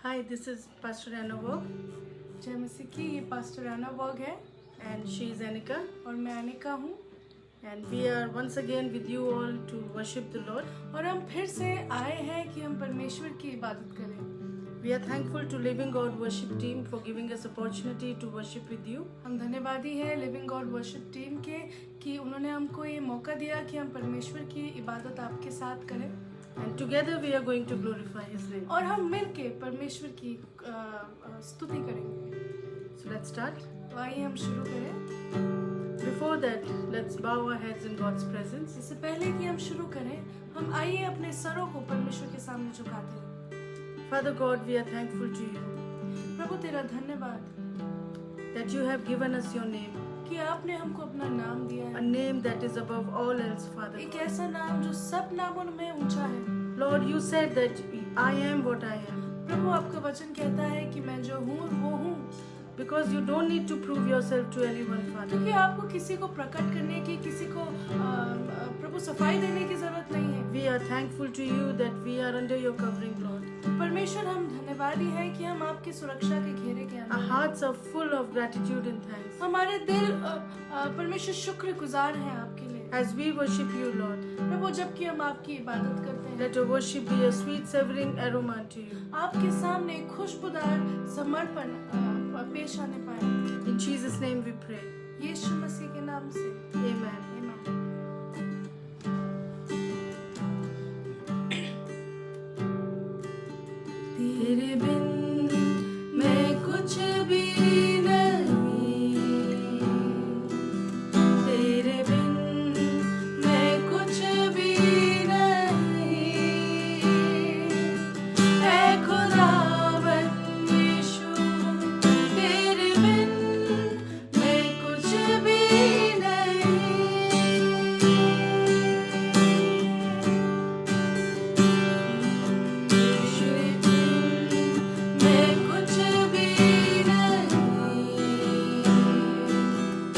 Hi, this is Pastor Anna Wog. जय मसीह की। ये पास्टर आना वॉग है And she is Anika. और मैं अनिका हूँ। And we are once again with you all to worship the Lord. और हम फिर से आए हैं कि हम परमेश्वर की इबादत करें। We are thankful to Living God Worship Team for giving us opportunity to worship with you. हम धन्यवादी हैं लिविंग गॉड वर्शिप टीम के कि उन्होंने हमको ये मौका दिया कि हम परमेश्वर की इबादत आपके साथ करें And together we are going to glorify His name. और हम मिल के परमेश्वर की स्तुति करेंगे। So let's start. तो आइए हम शुरू करें। Before that, let's bow our heads in God's presence. इससे पहले कि हम शुरू करें, हम आइए अपने सरों को परमेश्वर के सामने झुकाते हैं। Father God, we are thankful to you प्रभु तेरा धन्यवाद that you have given us your name, कि आपने हमको अपना नाम दिया a है, name that is above all else, Father एक God. ऐसा नाम जो सब नामों में ऊंचा है। Lord, you said that I am what I am. प्रभु आपका वचन कहता है कि मैं जो हूँ वो हूँ, Because you don't need to prove yourself to anyone, Father. क्योंकि आपको किसी को प्रकट करने की, किसी को प्रभु सफाई देने की जरूरत नहीं है। We are thankful to you that we are under your covering, Lord. परमेश्वर हम धन्यवादी हैं कि हम आपकी सुरक्षा के घेरे के Our अंदर हैं। hearts are full of gratitude and thanks. हमारे दिल परमेश्वर शुक्रगुजार हैं आपके लिए। As we worship you, Lord, प्रभु जबकि हम आपकी इबादत करते हैं, let our worship be a sweet savoring aroma to you. आपके सामने एक खुशबूदार समर्पण पेश आने पाए। In Jesus' name we pray. यीशु मसीह के नाम से Amen. आमीन। तेरे बिन मैं कुछ भी नहीं, तेरे बिन मैं कुछ भी नहीं, ऐ खुदावन यीशु, तेरे बिन मैं कुछ भी नहीं। मैं कुछ भी नहीं,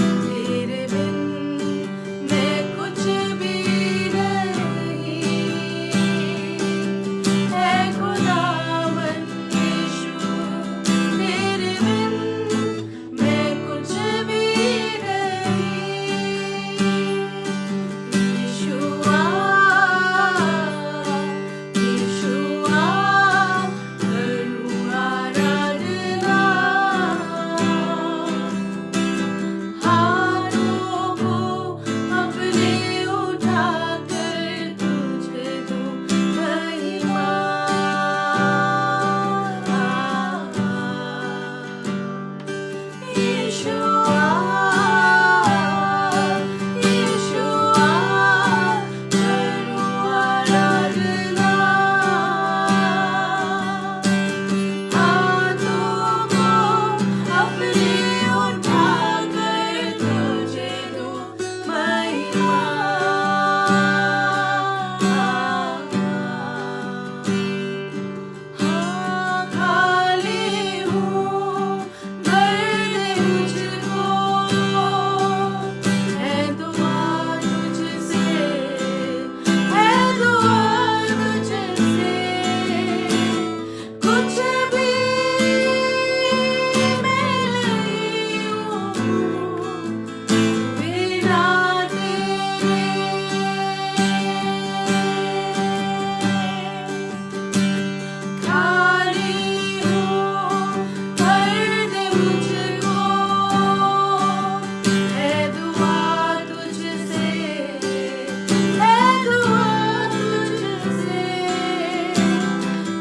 तेरे बिन मैं कुछ भी नहीं, ऐ खुदावन यीशु, तेरे बिन मैं कुछ भी नहीं। यीशुआ, यीशुआ, करूँ आराधना, हाथों को अपने उठाकर तुझे दूँ महिमा। यीशुआ, यीशुआ, करूँ आराधना, हाथों को अपने उठाकर तुझे दूँ महिमा। हाँ, खाली हूँ, भर दे मुझको, है दुआ तुझसे, है दुआ तुझसे, कुछ भी मैं नहीं हूँ बिना तेरे। खाली हूँ, भर दे मुझको, है दुआ तुझसे, है दुआ तुझसे,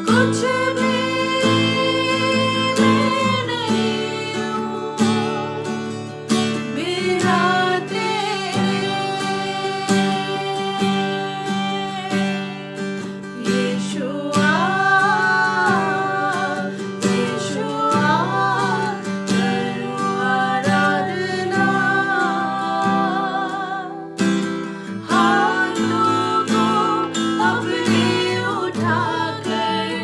कुछ भी मैं नहीं हूँ बिना तेरे। यीशुआ, यीशुआ, करूँ आराधना, हाथों को अपने उठाकर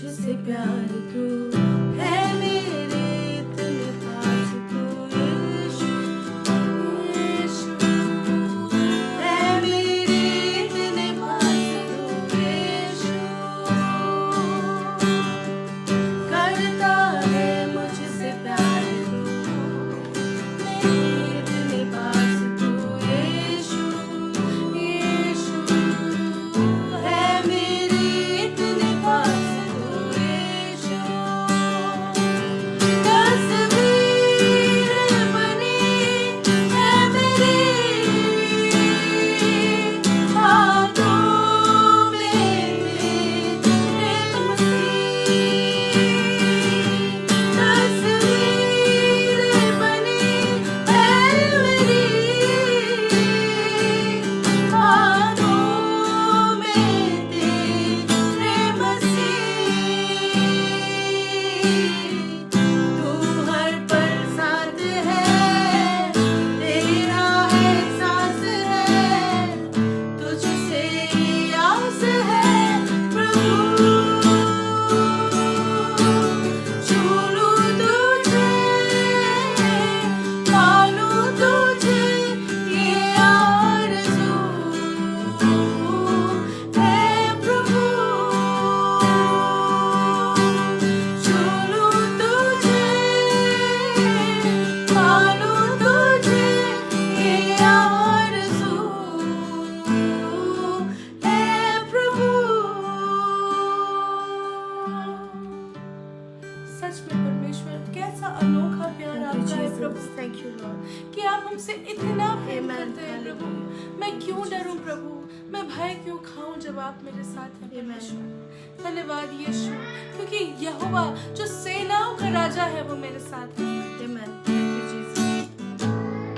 मुझसे प्यार तू है मेरे इतने पास तू यीशु यीशु है मेरे इतने पास तू यीशु करता है मुझसे प्यार तू मेरे इतने पास तू यीशु यीशु है मेरे इतने पास तू यीशु तस्वीर बनी है मेरी हाथों में तेरे मसीह तस्वीर बनी है मेरी हाथों में तेरे मसीह तू हर पल साथ है तेरा एहसास है तुझसे आस है प्रभु छू लूं तुझे पालूं तुझे ये आरज़ू है प्रभु छू लूं तुझे पालूं तुझे ये आरज़ू है प्रभु सच में परमेश्वर कैसा अनोखा प्यार आपका है प्रभु थैंक यू लॉर्ड कि आप हमसे इतना प्रेम Amen. करते हैं प्रभु मैं क्यों डरूं प्रभु मैं भय क्यों खाऊं जब आप मेरे साथ हैं Amen. परमेश्वर धन्यवाद यीशु क्योंकि यहोवा जो सेनाओं का राजा है वो मेरे साथ है Amen. Thank you, Jesus.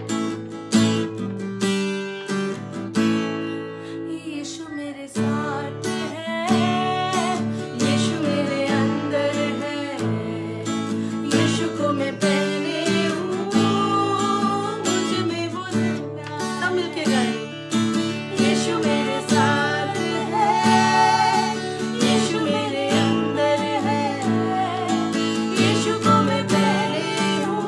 यीशु मेरे साथ है यीशु मेरे अंदर है यीशु को मैं पहने हूँ मुझ में वो जिंदा सब मिलके गाएं यीशु मेरे साथ है यीशु मेरे अंदर है यीशु को मैं पहने हूँ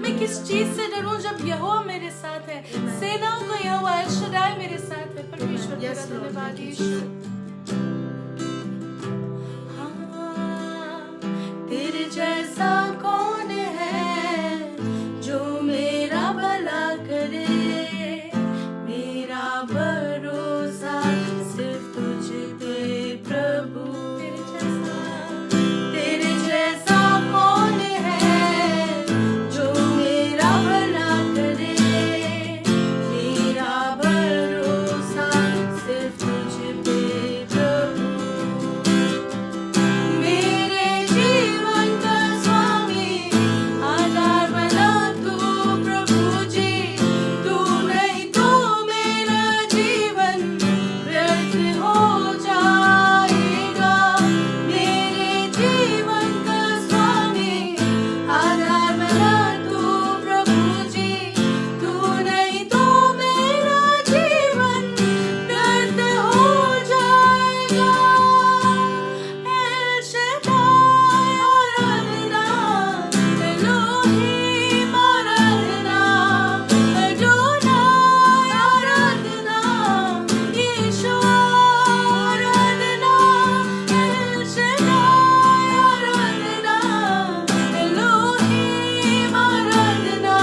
मैं किस चीज से डरूं जब यहोवा मेरे साथ है। सेनाओं का यहोवा एल शद्दाई मेरे साथ है। परमेश्वर तेरा Yes, Lord. धन्यवाद Thank you, यीशु। तेरे जैसा कौन है जो मेरा भला करे, मेरा भरोसा सिर्फ तुझ पे प्रभु। तेरे जैसा कौन है जो मेरा भला करे, मेरा भरोसा सिर्फ तुझ पे प्रभु। मेरे जीवन का स्वामी आधार बना तू प्रभु जी, तू नहीं तो मेरा जीवन व्यर्थ हो जाएगा। मेरे जीवन का स्वामी आधार बना तू प्रभु जी, तू नहीं तो मेरा जीवन व्यर्थ हो जाएगा। एल शद्दाई आराधना, एलोहीम आराधना, अडोनाई आराधना, यीशुआ आराधना। एल शद्दाई आराधना, एलोहीम आराधना,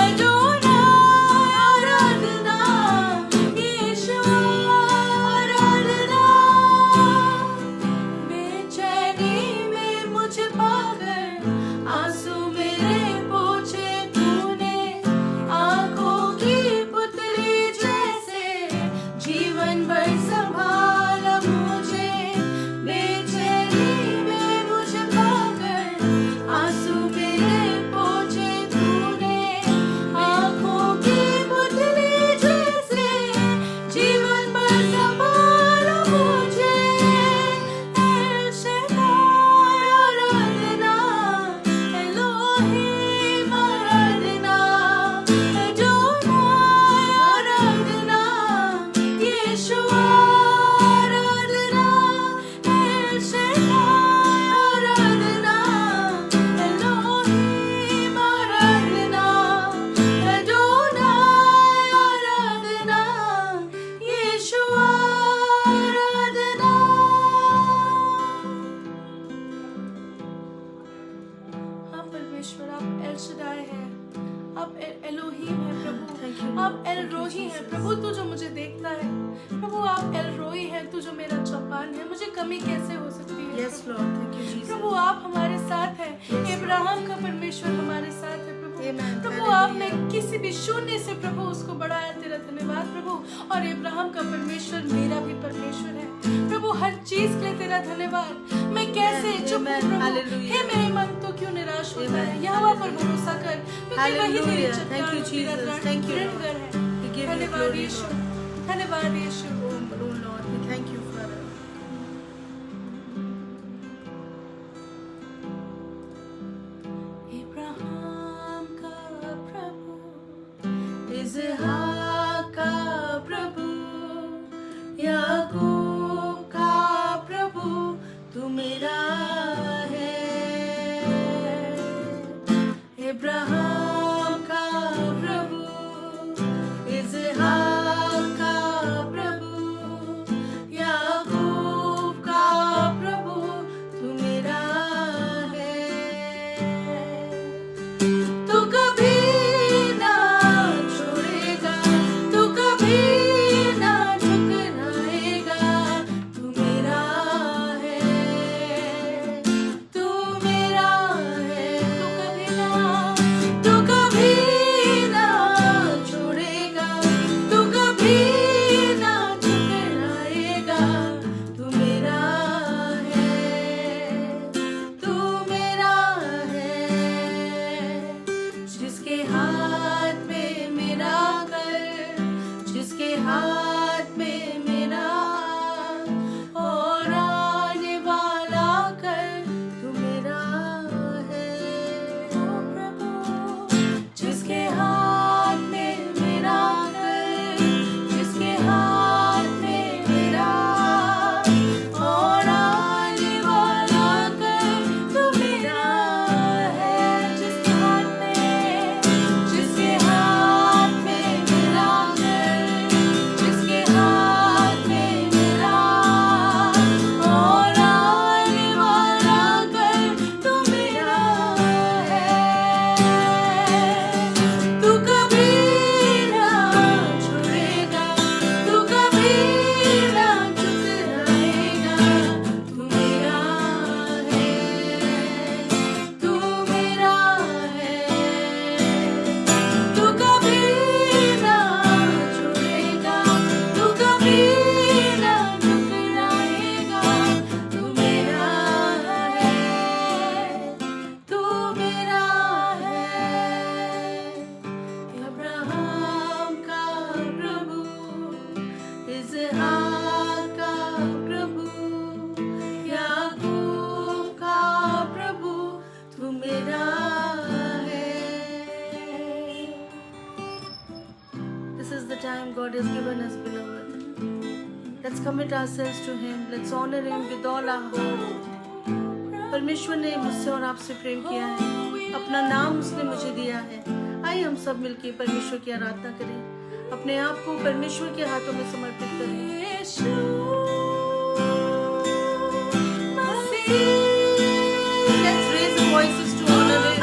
अडोनाई आराधना, यीशुआ आराधना। बेचैनी में मुझे पाकर आंसू मेरे पोंछे तूने, आंखों की पुतली जैसे जीवन भर संभाला मुझे। बेचैनी में मुझे पाकर आंसू मेरे पोंछे तूने, आंखों की पुतली जैसे जीवन भर संभाला मुझे। एल शद्दाई आराधना, एलोहीम आराधना, अडोनाई आराधना, यीशुआ आराधना। एल शद्दाई आराधना, एलोहीम आराधना, अडोनाई आराधना, यीशुआ आराधना। हाँ परमेश्वर, आप एल शद्दाई है, आप एलोहीम है प्रभु, Thank you, आप Lord. एल Thank you, रोही है Jesus. प्रभु, तू जो मुझे देखता है। प्रभु आप एल रोही है, तू जो मेरा चौपान है, मुझे कमी कैसे हो सकती है। Yes, Lord. Thank you, Jesus. प्रभु आप हमारे साथ है। इब्राहिम का परमेश्वर हमारे साथ है प्रभु। Amen. प्रभु Hallelujah. आपने किसी भी शून्य से प्रभु उसको बढ़ाया, तेरा धन्यवाद प्रभु। और इब्राहिम का परमेश्वर मेरा भी परमेश्वर है प्रभु, हर चीज के लिए तेरा धन्यवाद। मैं कैसे Amen. चुप हूं Amen. प्रभु, Hallelujah. हे मेरे मन तो क्यों निराश होता है। Amen. यहोवा पर भरोसा कर, क्योंकि वही तेरी Hallelujah. चट्टान Thank you, और तेरा Jesus. Thank you, Lord. दृढ़ है। We give you धन्यवाद glory, यीशु, Lord. धन्यवाद यीशु। Oh Lord, we thank you, Father. Ibrahim का प्रभु, इसहाक का प्रभु, याकूब का प्रभु, तू मेरा है। इब्राहिम का प्रभु, इसहाक का प्रभु, याकूब का प्रभु, तू मेरा है। तू कभी ना छोड़ेगा time God has given us, beloved. Let's commit ourselves to Him. Let's honor Him with all our heart. परमेश्वर ने मुझसे और आपसे प्रेम किया है, अपना नाम उसने मुझे दिया है। आइए हम सब मिलके परमेश्वर की आराधना करें, अपने आप को परमेश्वर के हाथों में समर्पित करें। Let's raise our voices to honor Him.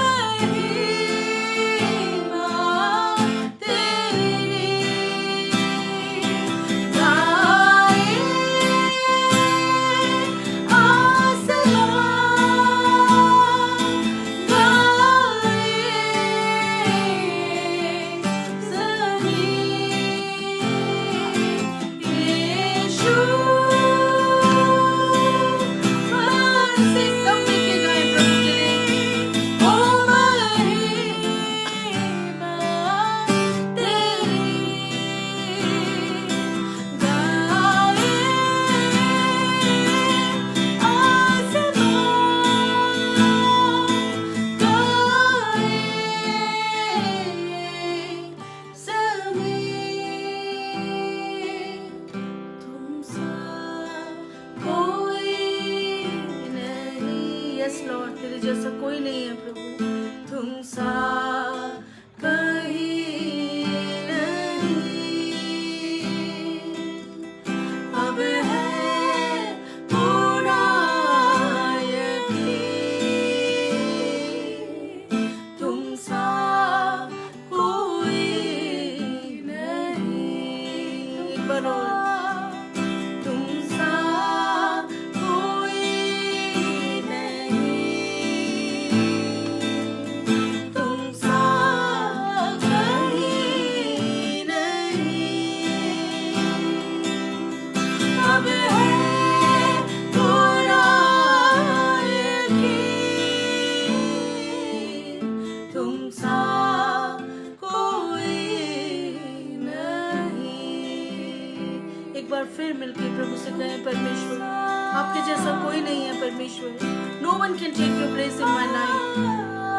जैसा कोई नहीं है प्रभु, तुम सा कहीं नहीं। अब है पूरा यकीन, तुम सा कोई नहीं। एक बार और, फिर मिलके प्रभु से कहें, परमेश्वर आपके जैसा कोई नहीं है। परमेश्वर, no one can take your place in my life.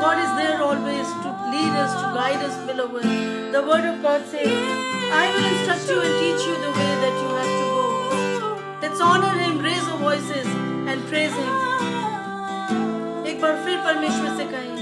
God is there always to lead us, to guide us, beloved. The word of God says, I will instruct you and teach you the way that you have to go. Let's honor Him, raise our voices and praise Him. एक बार फिर परमेश्वर से कहें,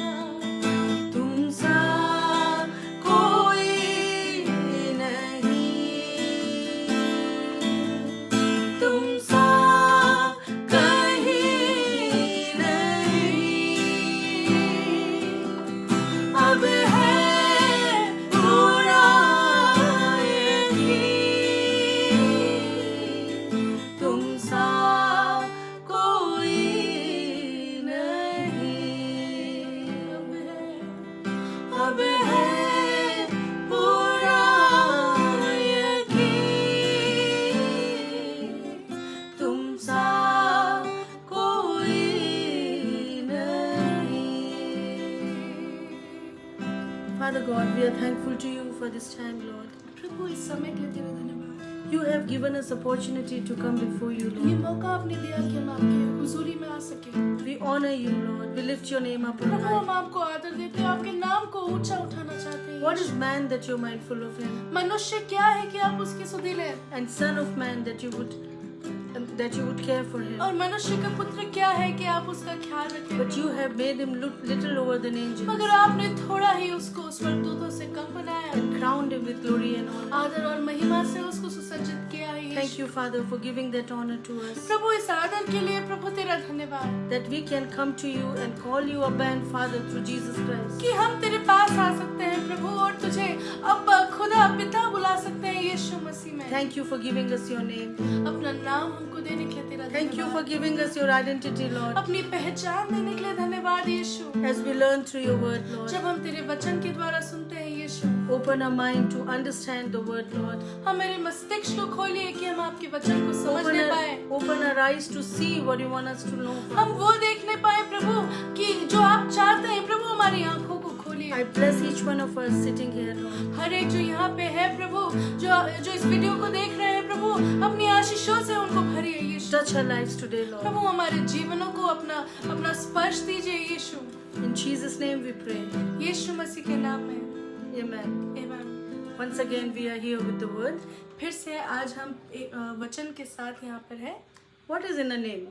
Father God, we are thankful to you for this time, Lord. प्रभु इस समय के लिए तेरा धन्यवाद। You have given us opportunity to come before you, ये Lord. मौका आपने दिया कि हम आपके हुजूरी में आ सके। We honor you, Lord. We lift your name up on प्रभु हम high. आपको आदर देते हैं, आपके नाम को ऊंचा उठाना चाहते हैं। What is man that you're mindful of him, मनुष्य क्या है कि आप उसकी सुधि लें, and son of man that you would care for him. और मनुष्य का पुत्र क्या है कि आप उसका ख्याल रखें। But you have made him look little lower than angels, मगर आपने थोड़ा ही उसको स्वर्गदूतों से कम बनाया, and crowned him with glory and honor. आदर और महिमा से उसको सुसज्जित किया है। Thank you, Father, for giving that honor to us, प्रभु इस आदर के लिए प्रभु तेरा धन्यवाद that we can come to you and call you Abba and Father through Jesus Christ. कि हम तेरे पास आ सकते हैं प्रभु, और तुझे अब्बा खुदा पिता बुला सकते हैं यीशु मसीह में। Thank you for giving us your name. अपना नाम हमको देने के लिए तेरा Thank you for giving us your identity, Lord. अपनी पहचान देने के लिए धन्यवाद यीशु। As we learn through your word, Lord, जब हम तेरे वचन के द्वारा सुनते हैं यीशु, open our mind to understand the word, Lord. हम मेरे मस्तिष्क को खोलिए कि हम आपके वचन को समझने पाए, Open our eyes to see what you want us to know. हम वो देखने पाए प्रभु कि जो आप चाहते हैं। प्रभु हमारी आंखों को खोलिए। I bless each one of us sitting here, Lord. हर एक जो यहाँ पे है प्रभु, जो इस वीडियो को देख रहे हैं प्रभु, अपनी आशीषों से उनको भरिए यीशु। Touch our lives today, Lord. प्रभु हमारे जीवनों को अपना स्पर्श दीजिए यीशु। In Jesus' name we pray. यीशु मसीह के नाम में Amen. आमीन। Once again, we are here with the word. फिर से आज हम एक वचन के साथ यहाँ पर है। What is in a name?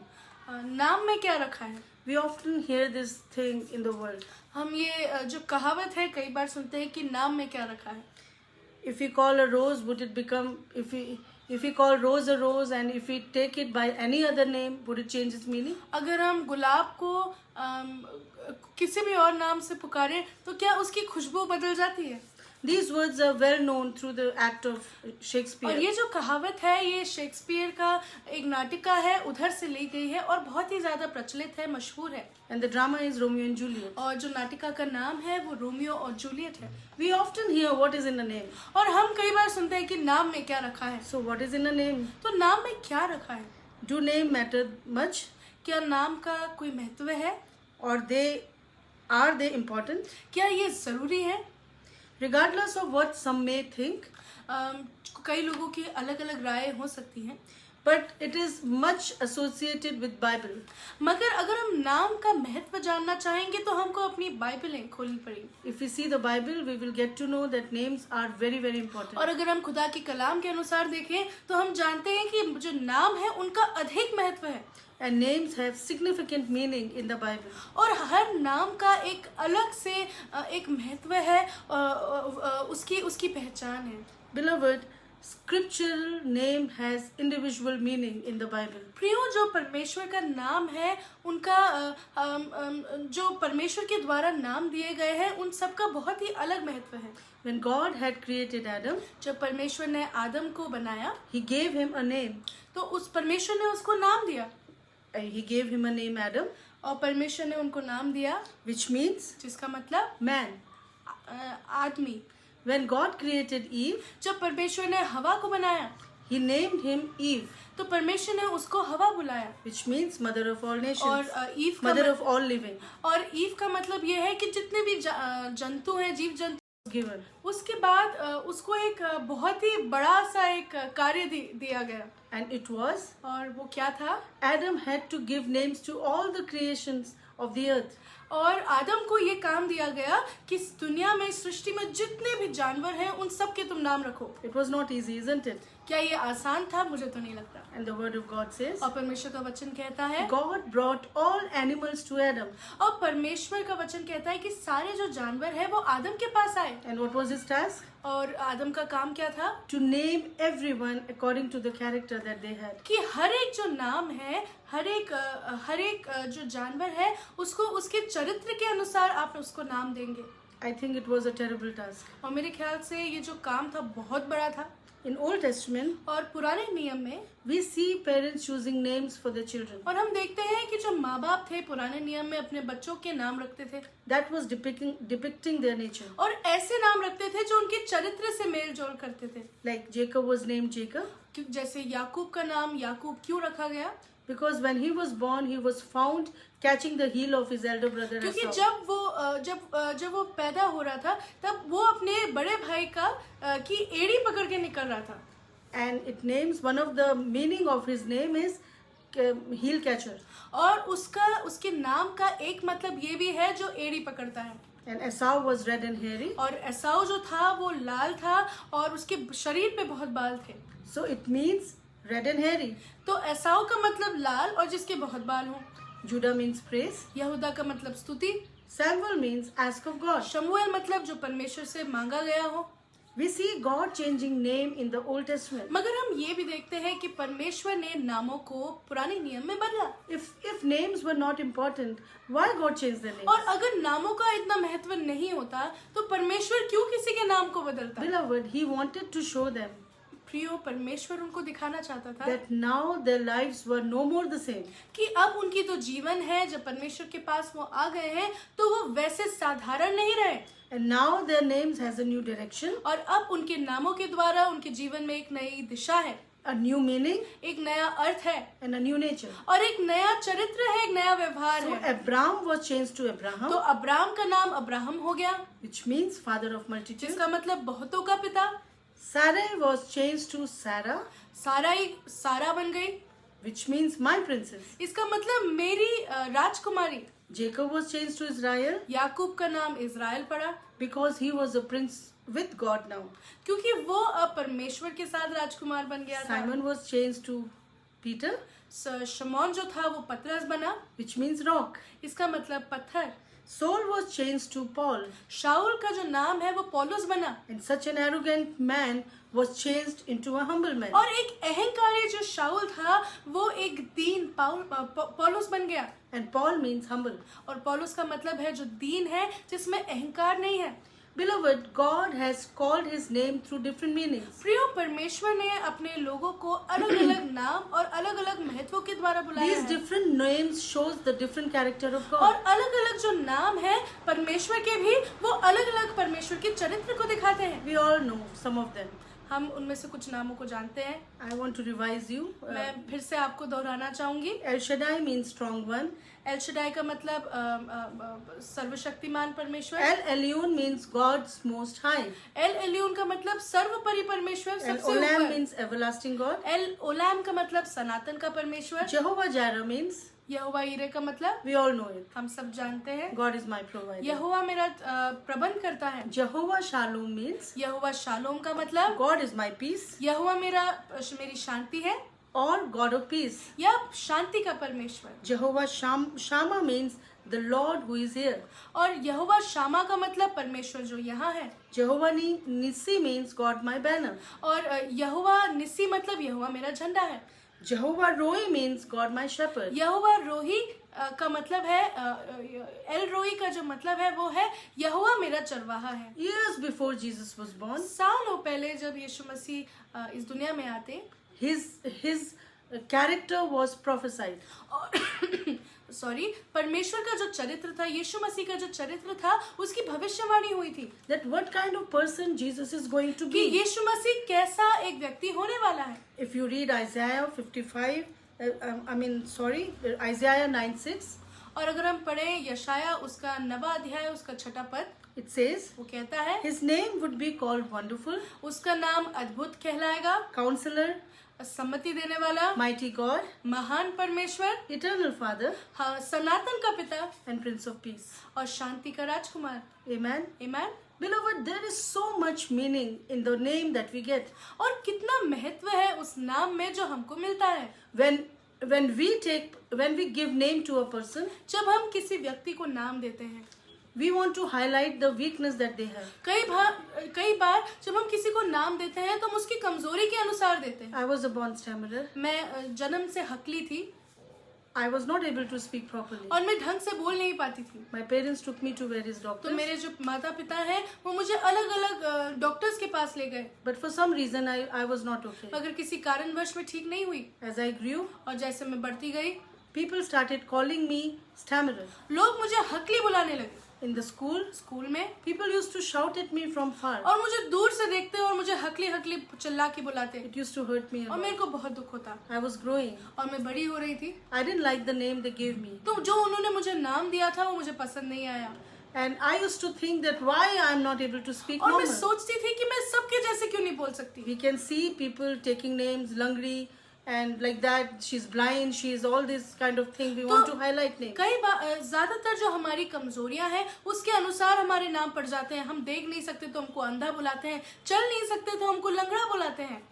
नाम में क्या रखा है? We often hear this thing in the world. हम ये जो कहावत है कई बार सुनते हैं कि नाम में क्या रखा है। If we call a rose, would it become, if we call rose a rose, and if we take it by any other name, would it change its meaning? अगर हम गुलाब को किसी भी और नाम से पुकारें तो क्या उसकी खुशबू बदल जाती है? These words are well known through the act of Shakespeare. और ये जो कहावत है ये शेक्सपियर का एक नाटिका है, उधर से ली गई है और बहुत ही ज्यादा प्रचलित है, मशहूर है। And the drama is Romeo and Juliet. और जो नाटिका का नाम है वो रोमियो और जूलियट है। We often hear what is in a name. और हम कई बार सुनते हैं कि नाम में क्या रखा है। So what is in a name? तो नाम में क्या रखा है? Do name matter much? क्या नाम का कोई महत्व है? Or are they important? क्या ये जरूरी है? Regardless of what some may think, कई लोगों की अलग अलग राय हो सकती हैं, but it is much associated with Bible. मगर अगर हम नाम का महत्व जानना चाहेंगे तो हमको अपनी बाइबलें खोलनी पड़ेगी। If we see the Bible, we will get to know that names are very, very important. और अगर हम खुदा की कलाम के अनुसार देखें तो हम जानते हैं कि जो नाम है उनका अधिक महत्व है। And names have significant meaning in the Bible. और हर नाम का एक अलग से एक महत्व है, उसकी पहचान है। Beloved, scriptural name has individual meaning in the Bible. प्रियो, जो परमेश्वर का नाम है उनका जो परमेश्वर के द्वारा नाम दिए गए हैं उन सब का बहुत ही अलग महत्व है। When God had created Adam, जब परमेश्वर ने आदम को बनाया He gave him a name. तो उस परमेश्वर ने उसको नाम दिया। He gave him a name Adam, और परमेश्वर ने उनको नाम दिया which means जिसका मतलब man. आदमी। When God created Eve, जब परमेश्वर ने हवा को बनाया He named him Eve, तो परमेश्वर ने उसको हवा बुलाया, which means mother of all nations, और ईव का mother of all living. और ईव का मतलब ये है कि जितने भी जंतु हैं, जीव जंतु, Given. उसके बाद उसको एक बहुत ही बड़ा सा एक कार्य दिया गया। And it was, और वो क्या था? Adam had to give names to all the creations of the earth. और आदम को ये काम दिया गया कि इस दुनिया में, इस सृष्टि में जितने भी जानवर हैं उन सब के तुम नाम रखो। It was not easy, isn't it? क्या ये आसान था? मुझे तो नहीं लगता। And the word of God says, और परमेश्वर का वचन कहता है, God brought all animals to Adam. और परमेश्वर का वचन कहता है कि सारे जो जानवर हैं वो आदम के पास आए। And what was his task? और आदम का काम क्या था? To name everyone according to the character that they had. कि हर एक जो नाम है, हर एक जो जानवर है उसको उसके चरित्र के अनुसार आप उसको नाम देंगे। I think it was a terrible task. और मेरे ख्याल से ये जो काम था बहुत बड़ा था। In Old Testament, और पुराने नियम में we see parents choosing names for their children. और हम देखते हैं कि जो माँ बाप थे पुराने नियम में अपने बच्चों के नाम रखते थे। That was depicting their nature. और ऐसे नाम रखते थे जो उनके चरित्र से मेल जोल करते थे। Like Jacob was named Jacob जैसे याकूब का नाम याकूब क्यों रखा गया? because when he was born, he was found catching the heel of his elder brother क्योंकि Esau. जब वो पैदा हो रहा था तब वो अपने बड़े भाई की एड़ी पकड़ के निकल रहा था। And it names, one of the meaning of his name is heel catcher. और उसके नाम का एक मतलब ये भी है जो एड़ी पकड़ता है। And Esau was red and hairy. और एसाउ जो था वो लाल था और उसके शरीर पे बहुत बाल थे। So it means red and hairy. तो एसाउ का मतलब लाल और जिसके बहुत बाल हों। Judah means praise. यहूदा का मतलब स्तुति। Samuel means ask of God. शमूएल मतलब जो परमेश्वर से मांगा गया हो। We see God changing name in the Old Testament. मगर हम ये भी देखते हैं कि परमेश्वर ने नामों को पुराने नियम में बदला। If names were not important, why God changed the name? और अगर नामों का इतना महत्व नहीं होता तो परमेश्वर क्यों किसी के नाम को बदलता? Beloved, He wanted to show them प्रियो, परमेश्वर उनको दिखाना चाहता था that now their lives were no more the same. कि अब उनकी तो जीवन है, जब परमेश्वर के पास वो आ गए हैं तो वो वैसे साधारण नहीं रहे। And now their names has a new direction, और अब उनके नामों के द्वारा उनके जीवन में एक नई दिशा है, a new meaning, एक नया अर्थ है and a new nature. और एक नया चरित्र है, एक नया व्यवहार So है। Abraham was changed to Abraham, तो अब्राहम का नाम अब्राहम हो गया, which means father of multitude. जिसका मतलब बहुतों का पिता। Sarai was changed to Sarah, सारा बन गई, which means my princess. इसका मतलब मेरी राजकुमारी। Jacob was changed to Israel याकूब का नाम इज़राइल पड़ा because he was a prince with God now. क्योंकि वो अब परमेश्वर के साथ राजकुमार बन गया था। Simon was changed to Peter, शमौन जो था वो पतरस बना, which means rock. इसका मतलब पत्थर। Saul was changed to Paul, शाऊल का जो नाम है वो पौलुस बना, and such an arrogant man was changed into a humble man. और एक अहंकारी जो शाऊल था वो एक दीन पौलुस बन गया। And Paul means humble. और पौलुस का मतलब है जो दीन है, जिसमें अहंकार नहीं है। Beloved, God has called his name through different meanings. प्रियो, परमेश्वर ने अपने लोगों को अलग अलग नाम और अलग अलग महत्वों के द्वारा बुलाया These है। different names shows the different character of और God. अलग अलग जो नाम है परमेश्वर के भी, वो अलग अलग परमेश्वर के चरित्र को दिखाते हैं। We all know some of them. हम उनमें से कुछ नामों को जानते हैं। I want to revise you. मैं फिर से आपको दोहराना चाहूंगी। El Shaddai means strong one. L Shaddai का मतलब सर्वशक्तिमान परमेश्वर। El Elyon means God's most high. El Elyon का मतलब सर्वोपरि परमेश्वर, El सबसे Olam ऊपर। means everlasting God. L Olam का मतलब सनातन का परमेश्वर। Jehovah Jireh means, यहोवा ईरे का मतलब we all know it, हम सब जानते हैं, God is my provider. यहोवा मेरा प्रबंध करता है। Jehovah Shalom means, यहोवा शालोम का मतलब God is my peace यहोवा मेरी शांति है or God of peace. या शांति का परमेश्वर। Jehovah Shammah means the Lord who is here. और यहोवा शामा का मतलब परमेश्वर जो यहाँ है। Jehovah Nissi means God my banner. और यहोवा निस्सी मतलब यहोवा मेरा झंडा है। Jehovah Roi means God my shepherd. यहोवा रोही का मतलब है एल रोही का जो मतलब है वो है यहोवा मेरा चरवाहा है। Years before Jesus was born, सालों पहले जब यीशु मसीह इस दुनिया में आते, his character was prophesied. और सॉरी, परमेश्वर का जो चरित्र था, यीशु मसीह का जो चरित्र था, उसकी भविष्यवाणी हुई थी That what kind of person Jesus is going to कि be. यीशु मसीह कैसा एक व्यक्ति होने वाला है। If you read Isaiah 55, Isaiah 9:6, और अगर हम पढ़ें यशाया उसका 9वां अध्याय उसका 6ठा पद, it says, वो कहता है his name would be called Wonderful, उसका नाम अद्भुत कहलाएगा, Counselor, सम्मति देने वाला, Mighty God, महान परमेश्वर, Eternal Father, हाँ, सनातन का पिता and Prince of Peace. और शांति का राजकुमार। Amen. आमीन। Beloved, there is so much meaning in the name that we get. और कितना महत्व है उस नाम में जो हमको मिलता है। When we give name to a person, जब हम किसी व्यक्ति को नाम देते हैं, we want to highlight the weakness that they have. कई बार जब हम किसी को नाम देते हैं तो हम उसकी कमजोरी के अनुसार देते हैं। I was a born stammerer. मैं जन्म से हकली थी I was not able to speak properly. और मैं ढंग से बोल नहीं पाती थी। My parents took me to various तो doctors, मेरे जो माता पिता हैं वो मुझे अलग अलग डॉक्टर्स के पास ले गए, but for some reason I was not okay. मगर किसी कारणवश में ठीक नहीं हुई। As I grew, और जैसे मैं बढ़ती गई, people started calling me stammerer. लोग मुझे हकली बुलाने लगे। In the school, स्कूल में people used to shout at me from far. और मुझे दूर से देखते और मुझे हकली हकली चिल्ला के बुलाते It used to hurt me a और lot. मेरे को बहुत दुख होता I was growing. और मैं बड़ी हो रही थी। I didn't like the name they gave me. तो जो उन्होंने मुझे नाम दिया था वो मुझे पसंद नहीं आया And I used to think that why I'm not able to speak और मैं normal. सोचती थी कि मैं सबके जैसे क्यों नहीं बोल सकती। We can see people taking names, Langri, and like that, she's blind, she's all this kind of thing. We want to highlight names. कई बार ज्यादातर जो हमारी कमजोरियां हैं उसके अनुसार हमारे नाम पड़ जाते हैं। हम देख नहीं सकते तो हमको अंधा बुलाते हैं, चल नहीं सकते तो हमको लंगड़ा बुलाते हैं।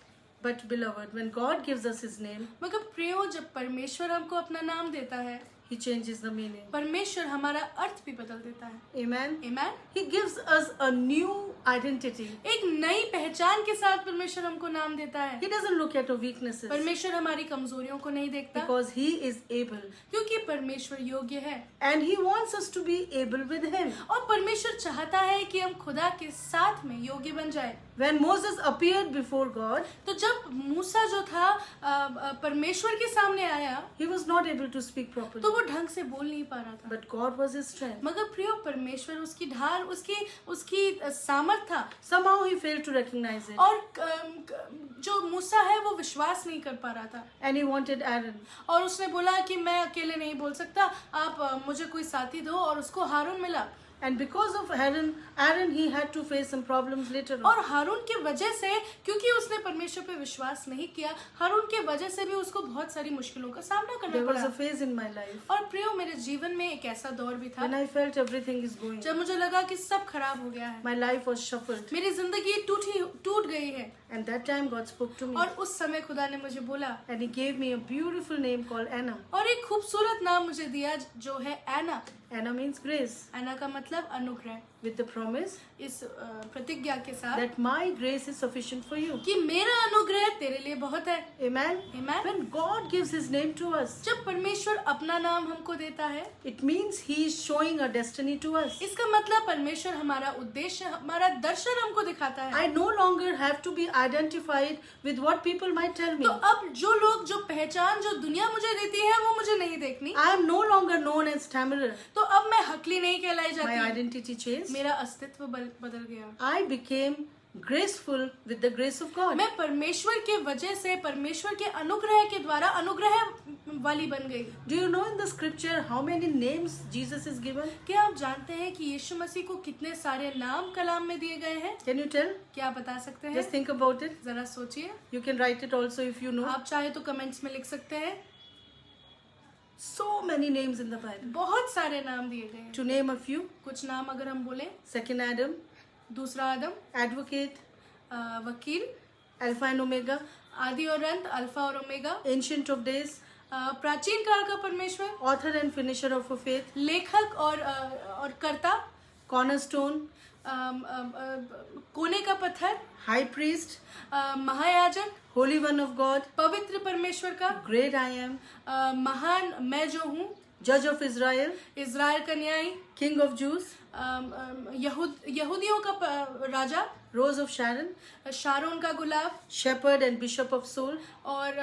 But beloved, when God gives us his name, मगर प्रियो, जब परमेश्वर हमको अपना नाम देता है, he changes the meaning. परमेश्वर हमारा अर्थ भी बदल देता है। Amen. आमीन। He gives us a new identity. एक नई पहचान के साथ परमेश्वर हमको नाम देता है। He doesn't look at our weaknesses परमेश्वर हमारी कमजोरियों को नहीं देखता because he is able. क्योंकि परमेश्वर योग्य है And he wants us to be able with him. और परमेश्वर चाहता है कि हम खुदा के साथ में योग्य बन जाए। When Moses appeared before God, तो जब मूसा जो था परमेश्वर के सामने आया he was not able to speak properly. तो वो ढंग से बोल नहीं पा रहा था, But God was his strength. मगर प्रियो परमेश्वर उसकी ढाल, उसकी सामर्थ था। Somehow he failed to recognize it. और जो मूसा है वो विश्वास नहीं कर पा रहा था And he wanted Aaron. और उसने बोला कि मैं अकेले नहीं बोल सकता, आप मुझे कोई साथी दो, और उसको हारून मिला। And because of Aaron he had to face some problems later on. और हारून की वजह से, क्योंकि उसने परमेश्वर पे विश्वास नहीं किया, हारून की वजह से भी उसको बहुत सारी मुश्किलों का सामना There करना was a पड़ा। phase in my life और प्रियो, मेरे जीवन में एक ऐसा दौर भी था when I felt everything is going. जब मुझे लगा कि सब खराब हो गया है, My life was shuffled. मेरी जिंदगी टूट गई है। And that time God spoke to me. और उस समय खुदा ने मुझे बोला And he gave me a beautiful name called Anna. और एक खूबसूरत नाम मुझे दिया जो है ऐना। Anna means grace. ऐना का मतलब अनुग्रह। With the promise इस प्रतिज्ञा के साथ that my grace is sufficient for you. कि मेरा अनुग्रह तेरे लिए बहुत है। Amen. Amen. When God gives his name to us, जब परमेश्वर अपना नाम हमको देता है, it means he is showing a destiny to us. इसका मतलब परमेश्वर हमारा उद्देश्य, हमारा दर्शन हमको दिखाता है। I no longer have to be identified with what people might tell me. तो अब जो लोग, जो पहचान जो दुनिया मुझे देती है, वो मुझे नहीं देखनी। I am no longer known as stammerer. तो अब मैं हकली नहीं कहलाई My जाती, identity changed. मेरा अस्तित्व बदल गया। I became graceful with the grace of God. मैं परमेश्वर के वजह से, परमेश्वर के अनुग्रह के द्वारा अनुग्रह वाली बन गई। Do you know in the scripture how many names Jesus is given? क्या आप जानते हैं कि यीशु मसीह को कितने सारे नाम कलाम में दिए गए हैं? Can you tell? क्या आप बता सकते हैं? Just think about it. जरा सोचिए। You can write it also if you know. आप चाहे तो कमेंट्स में लिख सकते हैं। So many names in the Bible. बहुत सारे नाम दिए गए हैं। To name a few. कुछ नाम अगर हम बोले, Second Adam, दूसरा आदम, Advocate, वकील, Alpha and Omega, आदि और अंत, अल्फा और ओमेगा, Ancient of Days, प्राचीन काल का परमेश्वर, Author and Finisher of our faith, लेखक और कर्ता, Cornerstone, कोने का पत्थर, High Priest, महायाजक, Holy One of God, पवित्र परमेश्वर का, Great I Am, महान मैं जो हूँ, Judge of Israel, इज़राइल का न्यायी, King of Jews, यहूदियों का राजा, Rose of Sharon, शारोन का गुलाब, Shepherd and Bishop of Soul, और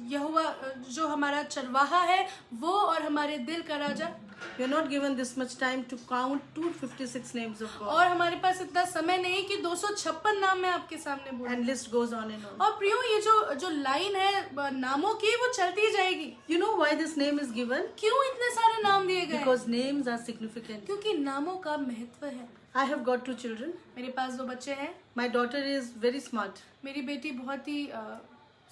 यहोवा जो हमारा चरवाहा है वो, और हमारे दिल का राजा। We are not given this much time to count 256 names of God. और हमारे पास इतना समय नहीं कि 256 नाम मैं आपके सामने बोलूं। And list goes on and on. और प्रियो, ये जो लाइन है नामों की, वो चलती ही जाएगी। You know why this name is given? क्यों इतने सारे नाम दिए गए? Because names are significant. क्योंकि नामों का महत्व है। I have got 2 children. मेरे पास 2 बच्चे हैं। My daughter is very smart. मेरी बेटी बहुत ही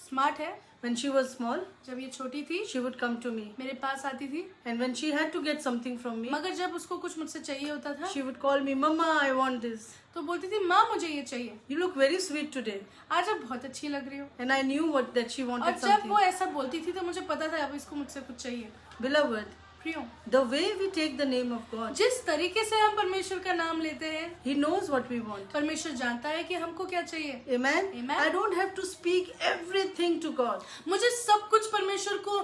स्मार्ट है। When she was small, जब ये छोटी थी, she would come to me. मेरे पास आती थी, And when she had to get something from me, मगर जब उसको कुछ मुझसे चाहिए होता था, she would call me, Mama, I want this. तो बोलती थी, माँ मुझे ये चाहिए। You look very sweet today. आज आप बहुत अच्छी लग रही हो। And I knew that she और wanted जब something. वो ऐसा बोलती थी तो मुझे पता था अब इसको मुझसे कुछ चाहिए। Beloved, प्रियो, the way we take the name of God, जिस तरीके से हम परमेश्वर का नाम लेते हैं, He knows what we want. परमेश्वर जानता है कि हमको क्या चाहिए। Amen? Amen. I don't have to speak everything to God. मुझे सब कुछ परमेश्वर को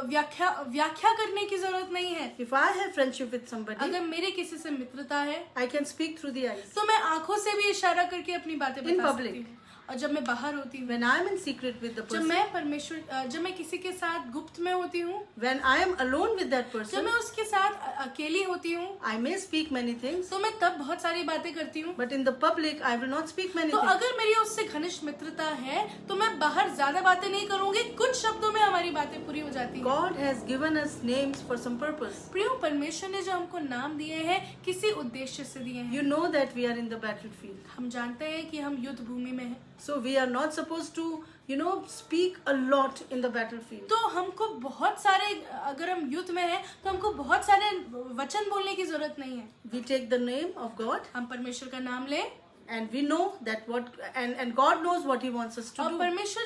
व्याख्या करने की जरूरत नहीं है। If I have friendship with somebody, अगर मेरे किसी से मित्रता है, I can speak through the eyes. तो मैं आंखों से भी इशारा करके अपनी बातें In बता public. सकती हूँ। और जब मैं बाहर होती हूँ, When I am in secret with the जब person, मैं जब मैं किसी के साथ गुप्त में होती हूँ, when I am alone with that जब person, मैं उसके साथ अकेली होती हूँ, I may speak many things, तो मैं तब बहुत सारी बातें करती हूँ। but in the public, I will not speak many तो things. अगर मेरी उससे घनिष्ठ मित्रता है तो मैं बाहर ज्यादा बातें नहीं करूंगी, कुछ शब्दों में हमारी बातें पूरी हो जाती हैं। God has given us names for some purpose. प्रियो, परमेश्वर ने जो हमको नाम दिए हैं किसी उद्देश्य से दिए हैं। You know that we are in the battlefield. हम जानते हैं कि हम युद्ध भूमि में हैं, So we are not supposed to, speak a lot in the battlefield. तो हमको बहुत सारे, अगर हम युद्ध में हैं तो हमको बहुत सारे वचन बोलने की जरूरत नहीं है। We take the name of God हम परमेश्वर का नाम लें, and we know that and God knows what He wants us to और do. परमेश्वर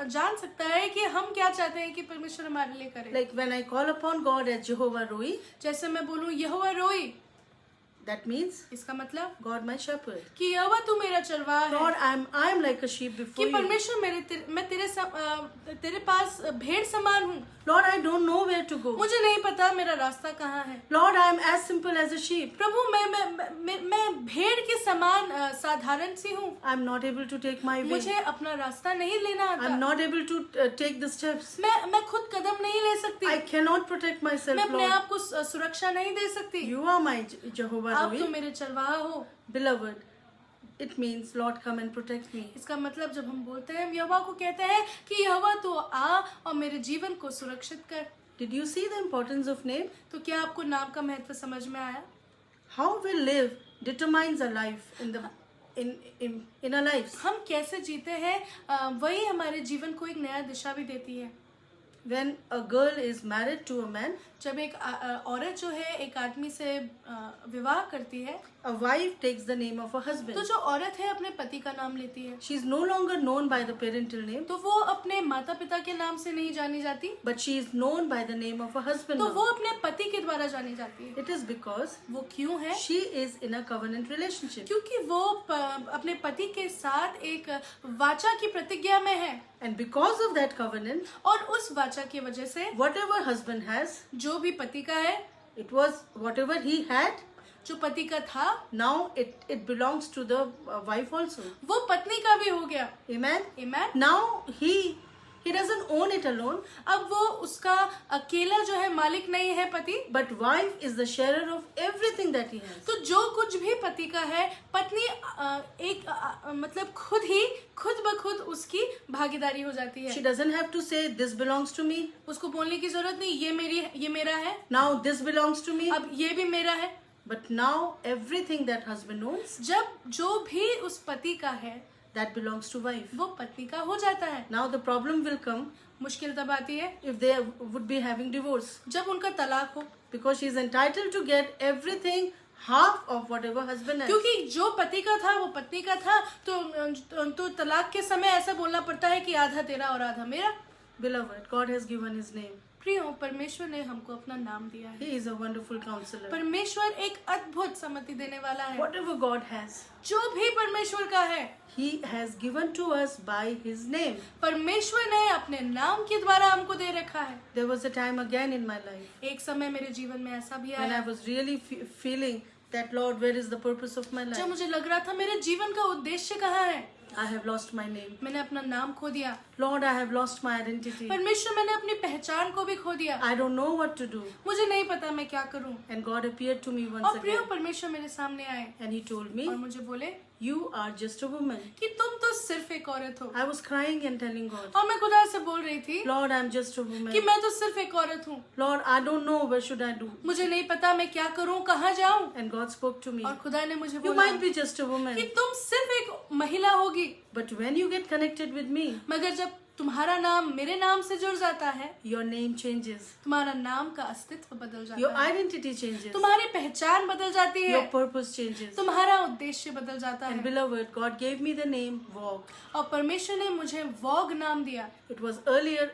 जान सकता है कि हम क्या चाहते हैं कि परमेश्वर हमारे लिए करे। Like when I call upon God as Jehovah Roi, जैसे मैं बोलूँ यहोवा रोई, that means इसका मतलब God my shepherd. कि यहोवा तू मेरा चरवाहा है, Lord, I am like a sheep कि before you. परमेश्वर मैं तेरे पास भेड़ समान हूँ। Lord, I don't know where to go. मुझे नहीं पता मेरा रास्ता कहाँ है। Lord, I am as simple as a sheep. प्रभु, मैं भेड़ के समान साधारण सी हूँ। I'm not able to take my way. मुझे अपना रास्ता नहीं लेना आता। I'm not able to take the steps. मैं खुद कदम नहीं ले सकती। I cannot protect myself, मैं अपने Lord. आप को सुरक्षा नहीं दे सकती। You are my Jehovah आप तो Roi. मेरे चरवाहा हो। Beloved, it means, Lord, come and protect me. इसका मतलब जब हम बोलते हैं, हम यहोवा को कहते हैं कि यहोवा तू आ और मेरे जीवन को सुरक्षित कर। Did you see the importance of name? तो क्या आपको नाम का महत्व समझ में आया? How we live determines our life in our lives. हम कैसे जीते हैं वही हमारे जीवन को एक नया दिशा भी देती है. When a girl is married to a man, जब एक औरत जो है एक आदमी से विवाह करती है, a wife takes the name of a husband. तो जो औरत है अपने पति का नाम लेती है. She is no longer known by the parental name, तो वो अपने माता पिता के नाम से नहीं जानी जाती, but she is known by the name of a husband. तो now. वो अपने पति के द्वारा जानी जाती है. It is because वो क्यों है? she is in a covenant relationship. क्योंकि वो अपने पति के साथ एक वाचा की प्रतिज्ञा में है. And because of that covenant, और उस वाचा की वजह से whatever husband has, जो भी पति का है, it was whatever he had, जो पति का था, now it belongs to the wife also. वो पत्नी का भी हो गया. Amen. Amen. Now he doesn't own it alone, अब वो उसका अकेला जो है मालिक नहीं है पति, but wife is the sharer of everything that he has. तो जो कुछ भी पति का है, पत्नी मतलब खुद ब खुद उसकी भागीदारी हो जाती है. She doesn't have to say this belongs to me, उसको बोलने की जरूरत नहीं, ये मेरा है, now this belongs to me, अब ये भी मेरा है. but now everything that husband owns, जब जो भी उस पति का है, that belongs to wife. वो पत्नी का हो जाता है. Now the problem will come मुश्किल तब आती है if they would be having divorce, जब उनका तलाक हो, because she is entitled to get everything, half of whatever husband has. क्योंकि जो पति का था वो पत्नी का था, तो तलाक के समय ऐसा बोलना पड़ता है कि आधा तेरा और आधा मेरा. Beloved, God has given his name. प्रियो, परमेश्वर ने हमको अपना नाम दिया है. He is a wonderful counselor. परमेश्वर एक अद्भुत सम्मति देने वाला है. Whatever God has, जो भी परमेश्वर का है, he has given to us by his name. परमेश्वर ने अपने नाम के द्वारा हमको दे रखा है. There was a time again in my life एक समय मेरे जीवन में ऐसा भी when I आया was really feeling that, Lord, where is the purpose of my जब life? मुझे लग रहा था मेरे जीवन का उद्देश्य कहाँ है. I have lost my name. मैंने अपना नाम खो दिया. Lord, I have lost my identity. परमेश्वर, मैंने अपनी पहचान को भी खो दिया. I don't know what to do. मुझे नहीं पता मैं क्या करूं. And God appeared to me once और प्रियो, again परमेश्वर मेरे सामने आए and he told me, और मुझे बोले you are just a woman. कि तुम तो सिर्फ एक औरत हो. I was crying and telling God, और मैं खुदा से बोल रही थी Lord, I'm just a woman. कि मैं तो सिर्फ एक औरत हूँ. Lord, I don't know, what should I do? मुझे नहीं पता मैं क्या करूँ, कहाँ जाऊँ. And God spoke to me, और खुदा ने मुझे you बोला might be just a woman, कि तुम सिर्फ एक महिला होगी, but when you get connected with me, मगर जब तुम्हारा नाम मेरे नाम से जुड़ जाता है, your name changes, तुम्हारा नाम का अस्तित्व बदल your जाता है, identity changes, तुम्हारी पहचान बदल जाती है, your purpose changes. तुम्हारा उद्देश्य बदल जाता And है. beloved, God gave me the name Vog. और परमेश्वर ने मुझे वॉग नाम दिया. It was earlier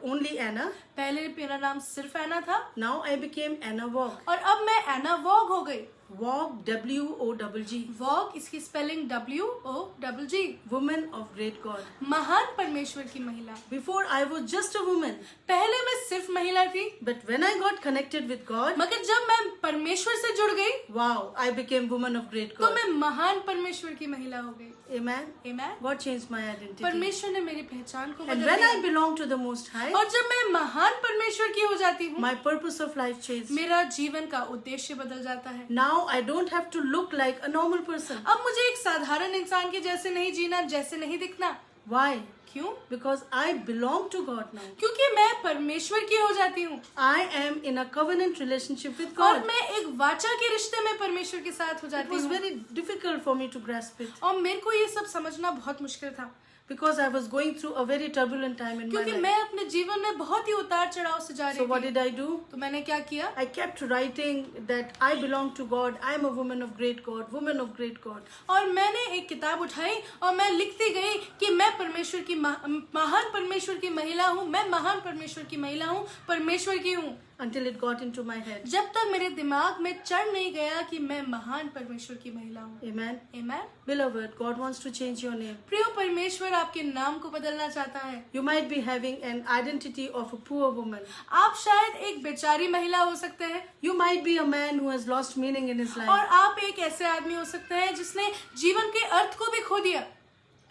only Anna. पहले मेरा नाम सिर्फ एना था, Now I became Anna Vog. और अब मैं एना वॉग हो गई. Vog, W-O-G-G. वॉग, इसकी spelling WOGG. Woman of great God. महान परमेश्वर की महिला. Before I was just a woman, पहले मैं सिर्फ महिला थी, but when I got connected with God, मगर जब मैं परमेश्वर से जुड़ गई, wow, I became woman of great तो God. मैं महान परमेश्वर की महिला हो गई. Amen. Amen. God changed my identity. परमेश्वर ने मेरी पहचान को And बदल when I दिया. belong to the Most High, और जब मैं महान परमेश्वर की हो जाती हूँ, my purpose of life changed. मेरा जीवन का उद्देश्य बदल जाता है. Now I don't have to look like a normal person. अब मुझे एक साधारण इंसान के जैसे नहीं जीना, जैसे नहीं दिखना. Why? क्यों? Because I belong to God now. क्योंकि मैं परमेश्वर की हो जाती हूँ, I am in a covenant relationship with और God. मैं एक वाचा के रिश्ते में परमेश्वर के साथ हो It जाती was हूँ. very difficult for me to grasp it और मेरे को ये सब समझना बहुत मुश्किल था, because I was going through a very turbulent time in my क्योंकि life. मैं अपने जीवन में बहुत ही उतार चढ़ाव से जा So रही what थी. did I do? तो मैंने क्या किया? I kept writing that I belong to God. I am a woman of great God, woman of great God. और मैंने एक किताब उठाई और मैं लिखती गई कि मैं परमेश्वर की महान परमेश्वर की महिला हूँ, मैं महान परमेश्वर की महिला हूँ, परमेश्वर की हूँ. Until it got into my head. जब तक मेरे दिमाग में चढ़ नहीं गया कि मैं महान परमेश्वर की महिला हूँ. Amen. Amen. Beloved, God wants to change your name. प्रियो, परमेश्वर आपके नाम को बदलना चाहता है. You might be having an identity of a poor woman. आप शायद एक बेचारी महिला हो सकते हैं, You might be a man who has lost meaning in his और life. आप एक ऐसे आदमी हो सकते हैं जिसने जीवन के अर्थ को भी खो दिया.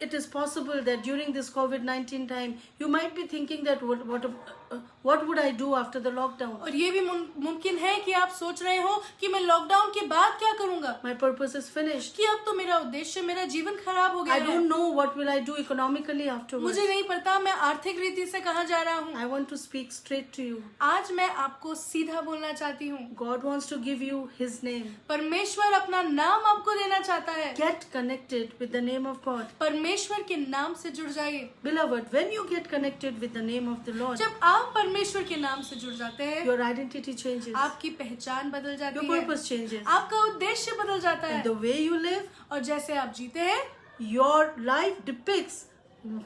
It is possible that during this COVID-19 time, you might be thinking that what would I do after the lockdown? और ये भी मुमकिन है कि आप सोच रहे हो कि मैं लॉकडाउन के बाद क्या करूंगा. होगा My purpose is finished. कि अब तो मेरा उद्देश्य, मेरा जीवन खराब हो गया I है। don't know what will I do economically afterwards. मुझे नहीं पता मैं आर्थिक रीति से कहाँ जा रहा हूँ। I want to speak straight to you. आज मैं आपको सीधा बोलना चाहती हूँ। God wants to give you His name. परमेश्वर अपना नाम आपको देना चाहता है। Get connected with the name of God. परमेश्वर के नाम से जुड़ जाइए। Beloved, when you get connected with the name of the Lord, जब आप परमेश्वर के नाम से जुड़ जाते हैं, your identity changes. आपकी पहचान बदल जाती Your है, purpose changes. आपका उद्देश्य बदल जाता है, And the way you live, और जैसे आप जीते हैं, your life depicts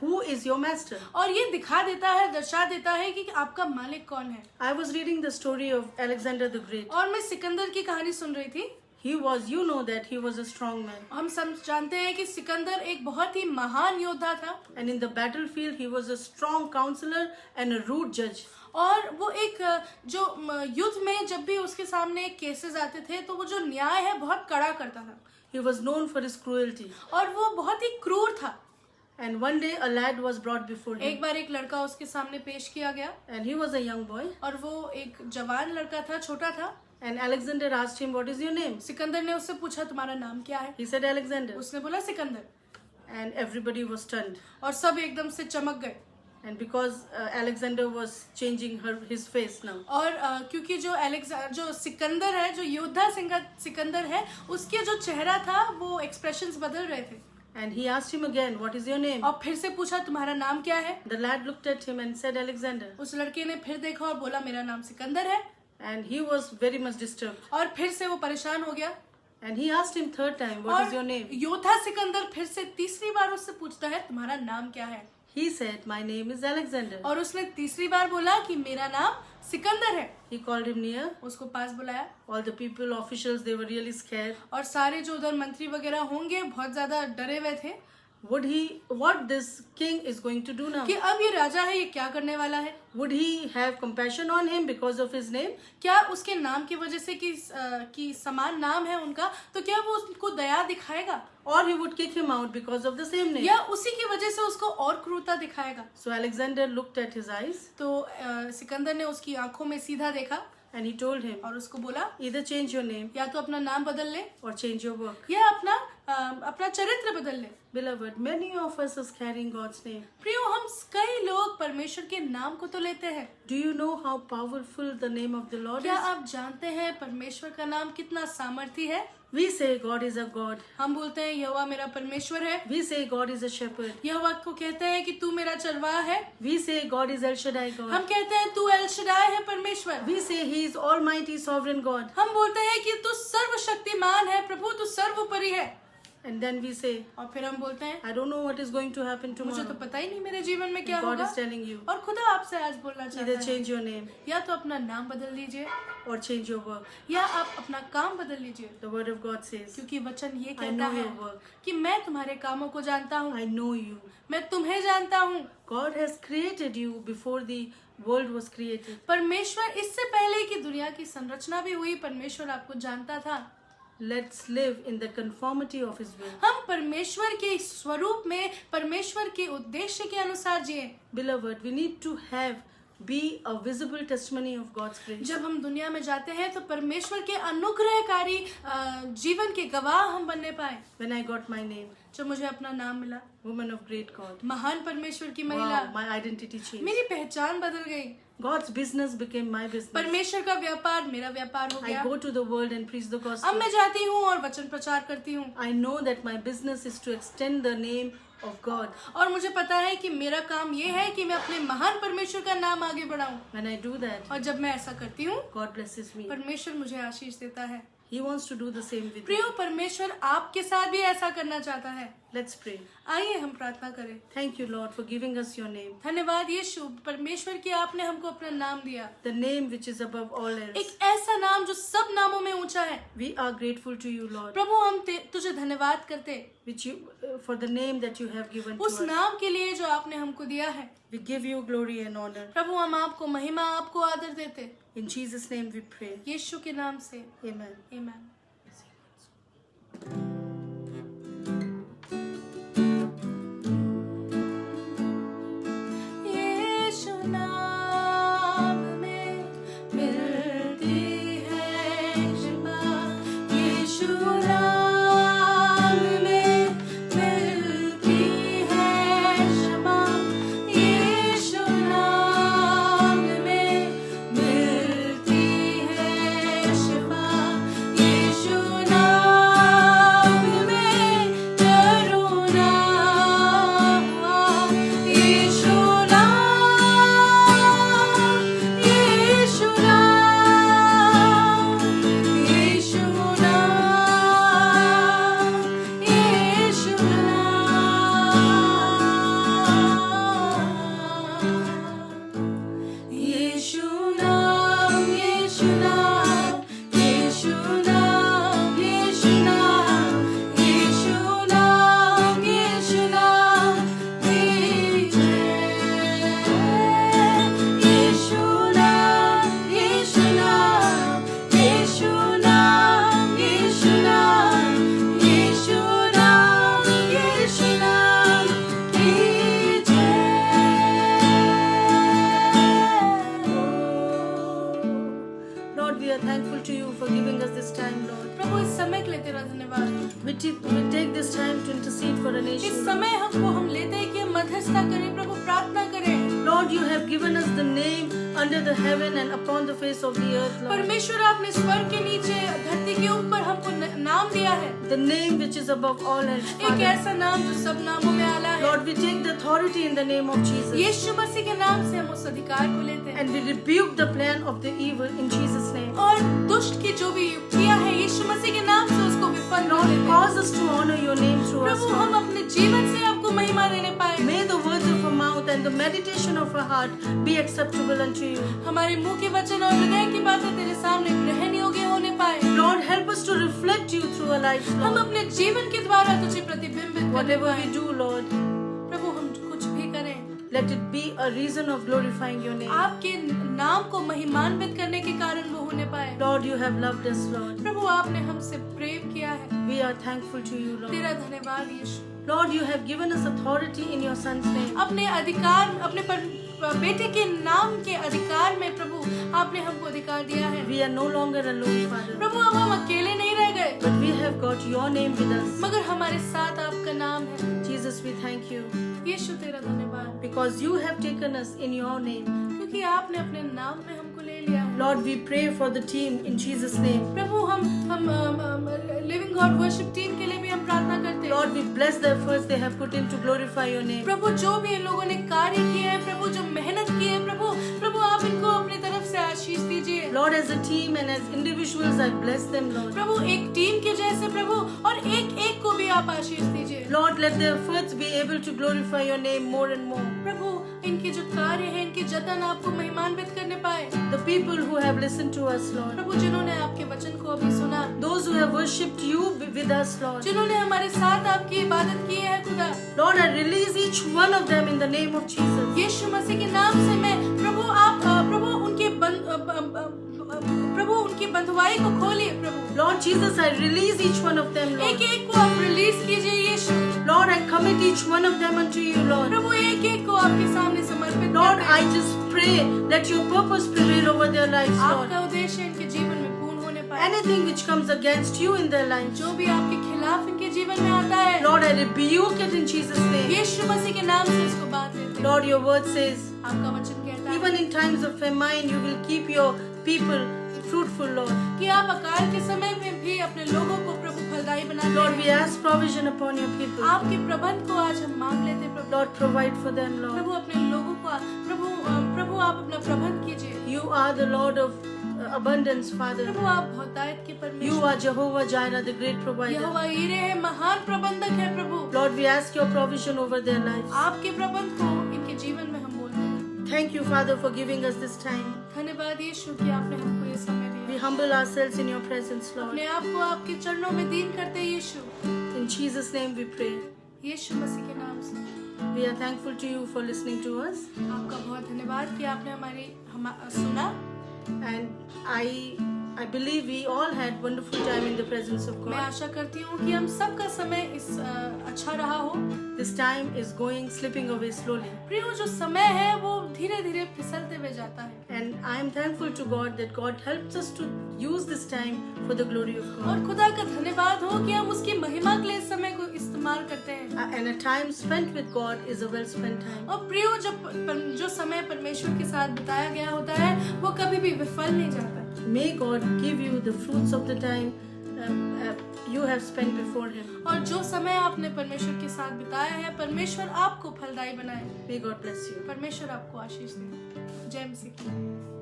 who is your master. और ये दिखा देता है, दर्शा देता है कि आपका मालिक कौन है। I was reading the story of Alexander the Great. और मैं सिकंदर की कहानी सुन रही थी। He was, you know that he was a strong man. हम सब जानते हैं कि सिकंदर एक बहुत ही महान योद्धा था, And in the battlefield, he was a strong counselor and a rude judge. और वो एक जो युद्ध में जब भी उसके सामने केसेस आते थे तो वो जो न्याय है बहुत कड़ा करता था, He was known for his cruelty. और वो बहुत ही क्रूर था। And one day a lad was brought before him. एक बार एक लड़का उसके सामने पेश किया गया, And he was a young boy. और वो एक जवान लड़का था, छोटा था। And Alexander asked him, what is your name? Sikandar ने उससे पूछा, तुम्हारा नाम क्या है? He said, Alexander. उसने बोला Sikandar, And everybody was stunned. और सब एकदम से चमक गए। And because Alexander was changing his face now. और क्योंकि जो सिकंदर है, जो योद्धा सिकंदर है, उसके जो चेहरा था वो एक्सप्रेशंस बदल रहे थे। And he asked him again, what is your name? और फिर से पूछा, तुम्हारा नाम क्या है? The lad looked at him and said, Alexander. उस लड़के ने फिर देखा और बोला, मेरा नाम सिकंदर है। And he was very much disturbed. और फिर से वो परेशान हो गया। And he asked him third time, what is your और name? योद्धा सिकंदर फिर से तीसरी बार उससे पूछता है, तुम्हारा नाम क्या है? He said, my name is Alexander. और उसने तीसरी बार बोला कि मेरा नाम सिकंदर है। He called him near. उसको पास बुलाया, All the people, officials, they were really scared. और सारे जो उधर मंत्री वगैरह होंगे बहुत ज्यादा डरे हुए थे What this king is going to do now? कि अब ये राजा है, ये क्या करने वाला है। Would he have compassion on him because of his name? क्या उसके नाम की वजह से कि समान नाम है उनका, तो क्या वो उसको दया दिखाएगा, Or he would kick him out because of the same name? या उसी की वजह से उसको और क्रूरता दिखाएगा। So Alexander looked at his eyes तो सिकंदर ने उसकी आंखों में सीधा देखा and he told him, और उसको बोला, either change your name या तो अपना नाम बदल ले, or change your work. या अपना चरित्र बदल ले। Beloved, many of us is carrying God's name. प्रियो, हम कई लोग परमेश्वर के नाम को तो लेते हैं। Do you know how powerful the name of the Lord क्या is? आप जानते हैं परमेश्वर का नाम कितना सामर्थी है? We say God is a God. हम बोलते हैं यहोवा मेरा परमेश्वर है। We say God is a shepherd. यहोवा को कहते हैं कि तू मेरा चरवाहा है। We say God is El Shaddai God. हम कहते हैं तू एल शदाई है परमेश्वर। We say He is Almighty Sovereign God. हम बोलते हैं कि तू सर्वशक्तिमान है प्रभु, तू सर्वोपरि है। And then we say, और फिर हम बोलते हैं, I don't know what is going to happen मुझे तो tomorrow. पता ही नहीं मेरे जीवन में क्या God होगा। is telling you, और खुदा आपसे आज बोलना चाहता either है, change your name या तो अपना नाम बदल लीजिए, or change your work. या आप अपना काम बदल लीजिए। The word of God says, क्योंकि वचन ये I कहता know है your work. कि मैं तुम्हारे कामों को जानता हूँ, I know you. मैं तुम्हें जानता हूँ। God has created you before the world was created. परमेश्वर इससे पहले कि दुनिया की संरचना भी हुई, परमेश्वर आपको जानता था। Let's live in the conformity of His will. हम परमेश्वर के स्वरूप में, परमेश्वर के उद्देश्य के अनुसार जिए। Beloved, we need to be a visible testimony of God's grace. जब हम दुनिया में जाते हैं तो परमेश्वर के अनुग्रहकारी जीवन के गवाह हम बनने पाए। When I got my name, जब मुझे अपना नाम मिला, woman of great God, महान परमेश्वर की महिला, wow, my identity changed. मेरी पहचान बदल गई। God's business became my business. परमेश्वर का व्यापार मेरा व्यापार हो गया। I go to the world and preach the अब gospel. मैं जाती हूँ और वचन प्रचार करती हूँ, I know that my business is to extend the name of God. और मुझे पता है कि मेरा काम ये है कि मैं अपने महान परमेश्वर का नाम आगे बढ़ाऊं। When I do that, और जब मैं ऐसा करती हूँ, God blesses me. परमेश्वर मुझे आशीष देता है। He wants to do the same with you. प्रियो, परमेश्वर आपके साथ भी ऐसा करना चाहता है। Let's pray. आइए हम प्रार्थना करें। Thank you, Lord, for giving us your name. धन्यवाद यीशु, परमेश्वर की आपने हमको अपना नाम दिया, The name which is above all else. एक ऐसा नाम जो सब नामों में ऊंचा है। We are grateful to you, Lord, प्रभु, हम तुझे धन्यवाद करते for the name that you have given to उस us. नाम के लिए जो आपने हमको दिया है। We give you glory and honor. प्रभु, हम आपको महिमा, आपको आदर देते, In Jesus' name we pray. यीशु के नाम से, Amen. आमीन। यीशु नाम में मिलती है कृपा, यीशु यीशु नाम में मिलती है क्षमा, यीशु नाम में मिलती है शिफा, यीशु नाम में करुणा, यीशु नाम, यीशु नाम, यीशु नाम, यीशु नाम, यीशु नाम, यीशु नाम, यीशु नाम, यीशु नाम, यीशु नाम, यीशु नाम, लीजिए। यीशु नाम, यीशु नाम, यीशु नाम, यीशु नाम, यीशु नाम, यीशु नाम, लीजिए। Lord, we are thankful to you for giving us this time, Lord. प्रभु इस समय के लिए तेरा धन्यवाद। We take this time to intercede for a इस nation. समय हम लेते हैं कि हम मध्यस्थता करें, प्रभु प्रार्थना करें। Lord, you have given us the name under the heaven and upon the face of the earth, Lord. परमेश्वर आपने स्वर्ग के नीचे धरती के ऊपर हमको नाम दिया है, The name which is above all else, एक Father. ऐसा नाम जो सब नामों में आला है। Lord, we take the authority in the name of Jesus. यीशु मसीह के नाम से हम उस अधिकार को लेते हैं And we rebuke the plan of the evil in Jesus' name. और दुष्ट की जो भी युक्तियां हैं यीशु मसीह के नाम से उसको विफल कर Lord, देते हैं। cause us to honor your name through us, प्रभु हम Lord. अपने जीवन से आपको महिमा देने पाए। May the words of our mouth and the meditation of our heart be acceptable unto you. हमारे मुंह के वचन और हृदय की बातें तेरे सामने ग्रहण योग्य होने पाए। Lord, help us to reflect you through our lives, हम Lord. अपने जीवन के द्वारा तुझे प्रतिबिंबित करने Whatever पाए। we do, Lord, प्रभु हम कुछ भी करें, let it be a reason of glorifying your name. आपके नाम को महिमान्वित करने के कारण वो होने पाए। Lord, you have loved us, Lord. प्रभु आपने हमसे प्रेम किया है, We are thankful to you, Lord. तेरा धन्यवाद यीशु। Lord, you have given us authority in your Son's name. अपने अधिकार अपने बेटे के नाम के अधिकार में प्रभु आपने हमको अधिकार दिया है। We are no longer alone, Father, प्रभु अब हम अकेले नहीं रह गए, but we have got your name with us. मगर हमारे साथ आपका नाम है। Jesus, we thank you यीशु तेरा धन्यवाद, because you have taken us in your name. क्योंकि आपने अपने नाम में हमको ले लिया है। Lord, we pray for the team in Jesus' name. प्रभु हम लिविंग गॉड वर्शिप टीम के लिए भी हम प्रार्थना करते हैं। Lord, we bless the efforts they have put in to glorify your name. प्रभु जो भी इन लोगों ने कार्य किए हैं, प्रभु जो मेहनत की है, प्रभु आप इनको अपनी तरफ से आशीष दीजिए। Lord, as a team and as individuals, I bless them, Lord. प्रभु एक टीम के जैसे प्रभु और एक एक को भी आप आशीष दीजिए। Lord, let their efforts be able to glorify your name more and more. प्रभु इनके जो कार्य हैं, इनके जतन आपको महिमान्वित करने पाए। The people who have listened to us, Lord. प्रभु जिन्होंने आपके वचन को अभी सुना, Those who have worshipped you with us, Lord. जिन्होंने हमारे साथ आपकी इबादत की है खुदा, Lord, I release each one of them in the name of Jesus. यीशु मसीह के नाम से मैं प्रभु आप प्रभु उनकी बंधुआई को खोलिए प्रभु। Lord Jesus, I release each one of them, एक Lord. एक को आप रिलीज कीजिए यीशु। Lord, I commit each one of them unto you, Lord. प्रभु एक एक को आपके सामने समर्पित Lord, करते I हैं। just pray let your purpose prevail over their lives, Lord. आपका उद्देश्य इनके जीवन में पूर्ण होने पाए। Anything which comes against you in their lives, जो भी आपके खिलाफ इनके जीवन में आता है, Lord, I rebuke it in Jesus' name. यीशु मसीह के नाम से इसको बात देते हैं। Lord, your word says, आपका वचन कहता है even in times of famine, you will keep your people fruitful, Lord. कि आप अकाल के समय में भी अपने लोगों को प्रभु फलदायी बनाते Lord, हैं। we ask provision upon your people. आपके प्रबंध को आज हम मांग लेते हैं प्रभु। Lord, provide for them, Lord. प्रभु अपने लोगों को प्रभु आप अपना प्रबंध कीजिए। You are the Lord of abundance, Father. प्रभु आप बहुतायत के You परमेश्वर, are Jehovah Jireh, the great provider. यहोवा यीरे है, महान प्रबंधक है प्रभु। Lord, we ask your provision over their lives. आपके प्रबंध को इनके जीवन में हम बोलते हैं। Thank you, Father, for giving us this time. धन्यवाद यीशु कि आपने हमको ये समय We दिया। humble ourselves in your presence, Lord. अपने आप को आपके चरणों में दीन करते हैं यीशु। In Jesus' name we pray. यीशु मसीह के नाम से We are thankful to you for listening to us. आपका बहुत धन्यवाद कि आपने सुना। And I believe we all had wonderful time in the presence of मैं God. आशा करती हूँ कि हम सबका समय इस अच्छा रहा हो। This time is going slipping away slowly. प्रियो, जो समय है वो धीरे धीरे फिसलते हुए जाता है, And I am thankful to God that God helps us to use this time for the glory of और God. खुदा का धन्यवाद हो कि हम उसकी महिमा के लिए इस समय को इस्तेमाल करते हैं। And a time spent with God is a well spent time. और प्रियो, जो समय परमेश्वर के साथ बिताया गया होता है वो कभी भी विफल नहीं जाता। May God give you the fruits of the time you have spent before Him. और जो समय आपने परमेश्वर के साथ बिताया है, परमेश्वर आपको फलदायी बनाए। May God bless you. परमेश्वर आपको आशीष दे। जय मसीह।